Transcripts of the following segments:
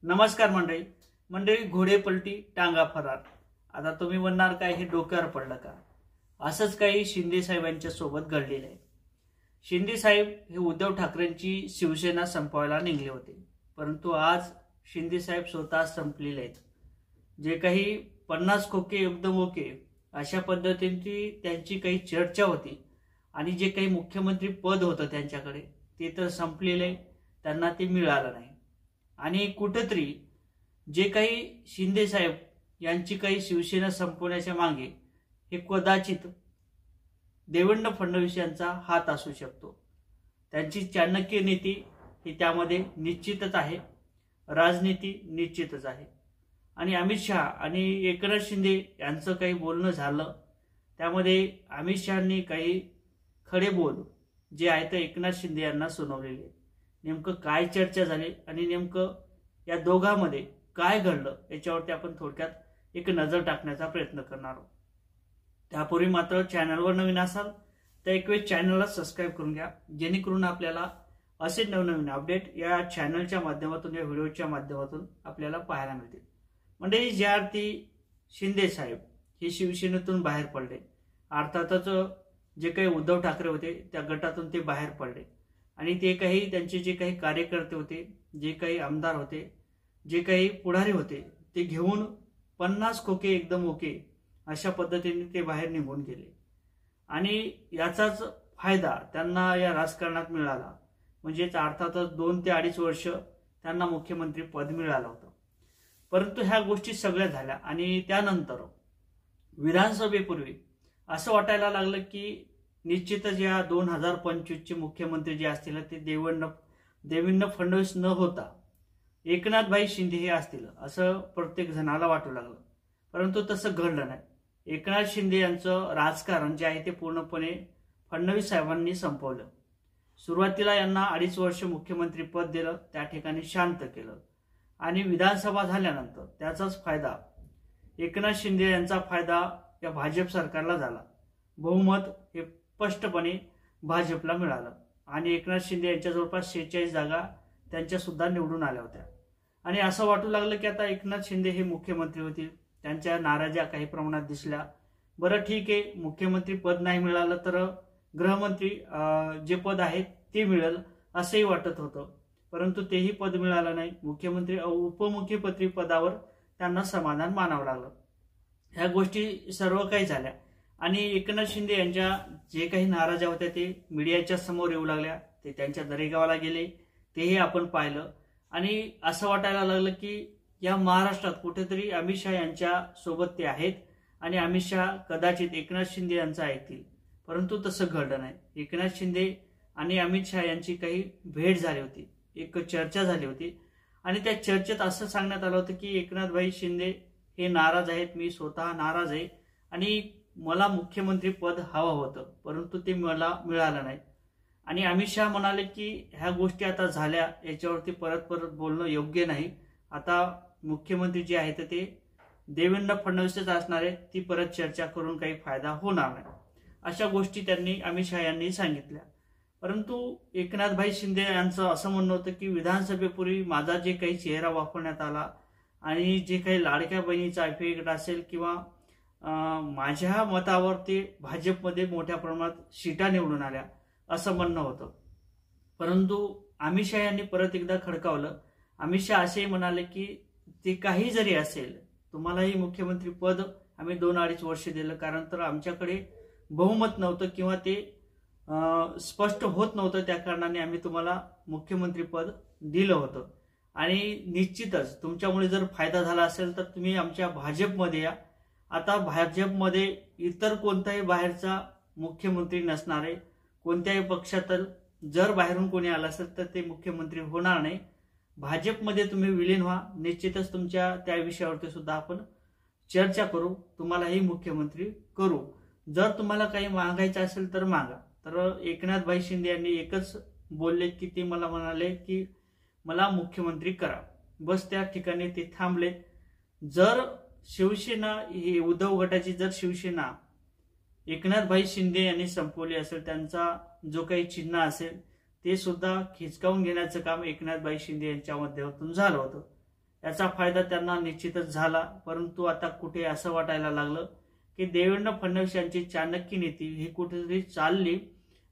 नमस्कार मंडळी. घोडे पलटी टांगा फरार. आता तुम्ही म्हणणार काय, हे डोक्यावर पडलं का? असंच काही शिंदे साहेबांच्या सोबत घडलेलं आहे. शिंदे साहेब हे उद्धव ठाकरेंची शिवसेना संपवायला निघले होते, परंतु आज शिंदे साहेब स्वतः संपलेले आहेत. जे काही 50 खोके एकदम ओके अशा पद्धतीने त्यांची काही चर्चा होती आणि जे काही मुख्यमंत्री पद होतं त्यांच्याकडे ते तर संपलेले, त्यांना ते मिळालं नाही. आणि कुठेतरी जे काही शिंदे साहेब यांची काही शिवसेना संपवण्याच्या मागे हे कदाचित देवेंद्र फडणवीस यांचा हात असू शकतो. त्यांची चाणक्य नीती ही त्यामध्ये निश्चितच आहे, राजनीती निश्चितच आहे. आणि अमित शहा आणि एकनाथ शिंदे यांचं काही बोलणं झालं, त्यामध्ये अमित शहांनी काही खडे बोल जे आहेत ते एकनाथ शिंदे यांना सुनावलेले. नेमकं काय चर्चा झाली आणि नेमकं या दोघांमध्ये काय घडलं याच्यावरती आपण थोडक्यात एक नजर टाकण्याचा प्रयत्न करणार आहोत. त्यापूर्वी मात्र चॅनलवर नवीन असाल तर एक वेळ चॅनलला सबस्क्राईब करून घ्या, जेणेकरून आपल्याला असे नवनवीन अपडेट या चॅनलच्या माध्यमातून, या व्हिडिओच्या माध्यमातून आपल्याला पाहायला मिळतील. म्हणजे ज्या अर्थी शिंदे साहेब हे शिवसेनेतून बाहेर पडले, अर्थातच जे काही उद्धव ठाकरे होते त्या गटातून ते बाहेर पडले आणि ते काही त्यांचे जे काही कार्यकर्ते होते, जे काही आमदार होते, जे काही पुढारी होते, ते घेऊन 50 खोके एकदम ओके अशा पद्धतीने ते बाहेर निघून गेले. आणि याचाच फायदा त्यांना या राजकारणात मिळाला. म्हणजेच अर्थातच 2 ते 2.5 वर्ष त्यांना मुख्यमंत्री पद मिळालं होतं. परंतु ह्या गोष्टी सगळ्या झाल्या आणि त्यानंतर विधानसभेपूर्वी असं वाटायला लागलं की निश्चितच या 2025 चे मुख्यमंत्री जे असतील ते देवेंद्र फडणवीस न होता एकनाथभाई शिंदे हे असतील, असं प्रत्येक जणाला वाटू लागलं. परंतु तसं घडलं नाही. एकनाथ शिंदे यांचं राजकारण जे आहे ते पूर्णपणे फडणवीस साहेबांनी संपवलं. सुरुवातीला यांना 2.5 वर्ष मुख्यमंत्री पद दिलं, त्या ठिकाणी शांत केलं आणि विधानसभा झाल्यानंतर त्याचाच फायदा एकनाथ शिंदे यांचा फायदा या भाजप सरकारला झाला. बहुमत हे स्पष्टपणे भाजपला मिळालं आणि एकनाथ शिंदे यांच्या जवळपास 46 जागा त्यांच्या सुद्धा निवडून आल्या होत्या. आणि असं वाटू लागलं की आता एकनाथ शिंदे हे मुख्यमंत्री होतील. त्यांच्या नाराज्या काही प्रमाणात दिसल्या. बरं ठीक आहे, मुख्यमंत्री पद नाही मिळालं तर गृहमंत्री जे पद आहे ते मिळेल असंही वाटत होतं, परंतु तेही पद मिळालं नाही. मुख्यमंत्री उपमुख्यमंत्री पदावर त्यांना समाधान मानावं लागलं. ह्या गोष्टी सर्व काही झाल्या आणि एकनाथ शिंदे यांच्या जे काही नाराज्या होत्या ते मीडियाच्या समोर येऊ लागल्या. ते त्यांच्या दरेगावाला गेले, तेही आपण पाहिलं. आणि असं वाटायला लागलं की या महाराष्ट्रात कुठेतरी अमित शहा यांच्या सोबत ते आहेत आणि अमित शहा कदाचित एकनाथ शिंदे यांचं ऐकतील. परंतु तसं घडलं नाही. एकनाथ शिंदे आणि अमित शहा यांची काही भेट झाली होती, एक चर्चा झाली होती आणि त्या चर्चेत असं सांगण्यात आलं होतं की एकनाथभाई शिंदे हे नाराज आहेत, मी स्वतः नाराज आहे आणि मला मुख्यमंत्री पद हवं होतं, परंतु ते मला मिळालं नाही. आणि अमित शहा म्हणाले की ह्या गोष्टी आता झाल्या, याच्यावरती परत बोलणं योग्य नाही. आता मुख्यमंत्री जे आहेत ते देवेंद्र फडणवीसच असणार आहे, ती परत चर्चा करून काही फायदा होणार नाही, अशा गोष्टी त्यांनी अमित शहा यांनी सांगितल्या. परंतु एकनाथभाई शिंदे यांचं असं म्हणणं होतं की विधानसभेपूर्वी माझा जे काही चेहरा वापरण्यात आला आणि जे काही लाडक्या बहिणीचा इफेक्ट असेल किंवा माझ्या मतावर ते भाजपमध्ये मोठ्या प्रमाणात सीटा निवडून आल्या असं म्हणणं होतं. परंतु अमित शहा यांनी परत एकदा खडकावलं. अमित शहा असेही म्हणाले की ते काही जरी असेल, तुम्हालाही मुख्यमंत्री पद आम्ही 2-2.5 वर्ष दिलं, कारण तर आमच्याकडे बहुमत नव्हतं किंवा ते स्पष्ट होत नव्हतं, त्या कारणाने आम्ही तुम्हाला मुख्यमंत्री पद दिलं होतं. आणि निश्चितच तुमच्यामुळे जर फायदा झाला असेल तर तुम्ही आमच्या भाजपमध्ये या. आता भाजपमध्ये इतर कोणताही बाहेरचा मुख्यमंत्री नसणार आहे. कोणत्याही पक्षात जर बाहेरून कोणी आला असेल तर ते मुख्यमंत्री होणार नाही. भाजपमध्ये तुम्ही विलीन व्हा, निश्चितच तुमच्या त्या विषयावरती सुद्धा आपण चर्चा करू, तुम्हालाही मुख्यमंत्री करू. जर तुम्हाला काही मागायचं असेल तर मागा. तर एकनाथभाई शिंदे यांनी एकच बोलले की ते मला म्हणाले की मला मुख्यमंत्री करा, बस त्या ठिकाणी ते थांबले. जर शिवसेना ही उद्धव गटाची जर शिवसेना एकनाथभाई शिंदे यांनी संपवली असेल, त्यांचा जो काही चिन्ह असेल ते सुद्धा खिचकावून घेण्याचं काम एकनाथभाई शिंदे यांच्या माध्यमातून झालं होतं. याचा फायदा त्यांना निश्चितच झाला, परंतु आता कुठे असं वाटायला लागलं की देवेंद्र फडणवीस यांची चाणक्य नीती ही कुठेतरी चालली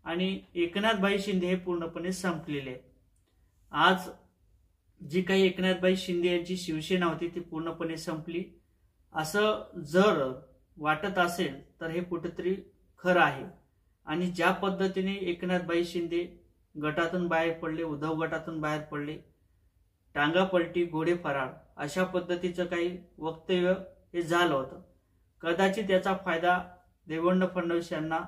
आणि एकनाथभाई शिंदे हे पूर्णपणे संपलेले आहे। आज जी काही एकनाथभाई शिंदे यांची शिवसेना होती ती पूर्णपणे संपली असं जर वाटत असेल तर हे कुठेतरी खरं आहे। आणि ज्या पद्धतीने एकनाथभाई शिंदे गटातून बाहेर पडले, उद्धव गटातून बाहेर पडले, टांगा पलटी घोडे फरार अशा पद्धतीचं काही वक्तव्य हे झालं होतं। कदाचित याचा फायदा देवेंद्र फडणवीस यांना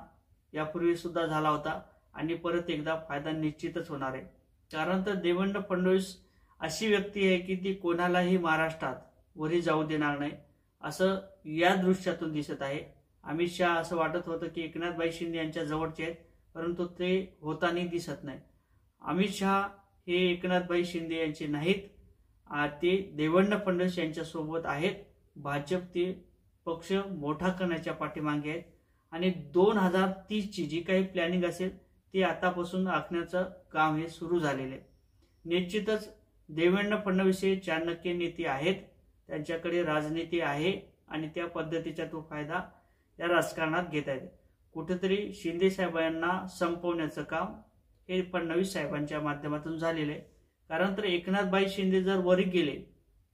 यापूर्वी सुद्धा झाला होता आणि परत एकदा फायदा निश्चितच होणार आहे। कारण तर देवेंद्र फडणवीस अशी व्यक्ती आहे की ती कोणालाही महाराष्ट्रात वरी जाऊ देणार नाही असं या दृश्यातून दिसत आहे। अमित शहा असं वाटत होतं की एकनाथभाई शिंदे यांच्या जवळचे आहेत, परंतु ते होताना दिसत नाही। अमित शहा हे एकनाथभाई शिंदे यांचे नाहीत, ते देवेंद्र फडणवीस यांच्या सोबत आहेत। भाजप ते पक्ष मोठा करण्याच्या पाठीमागे आहेत आणि 2030 ची जी काही प्लॅनिंग असेल ती आतापासून आखण्याचं काम हे सुरू झालेले आहे। निश्चितच देवेंद्र फडणवीस हे चाणक्य नीती आहेत, त्यांच्याकडे राजनीती आहे आणि त्या पद्धतीचा तो फायदा या राजकारणात घेत आहेत। कुठेतरी शिंदे साहेबांना संपवण्याचं काम हे फडणवीस साहेबांच्या माध्यमातून झालेलं आहे। कारण तर एकनाथभाई शिंदे जर वरी गेले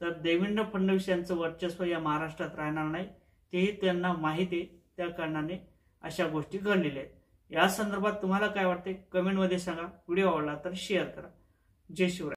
तर देवेंद्र फडणवीस यांचं वर्चस्व या महाराष्ट्रात राहणार नाही, तेही त्यांना माहिती आहे। त्या कारणाने अशा गोष्टी घडलेल्या आहेत। या संदर्भात तुम्हाला काय वाटते कमेंटमध्ये सांगा। व्हिडिओ आवडला तर शेअर करा। जय शिवराय।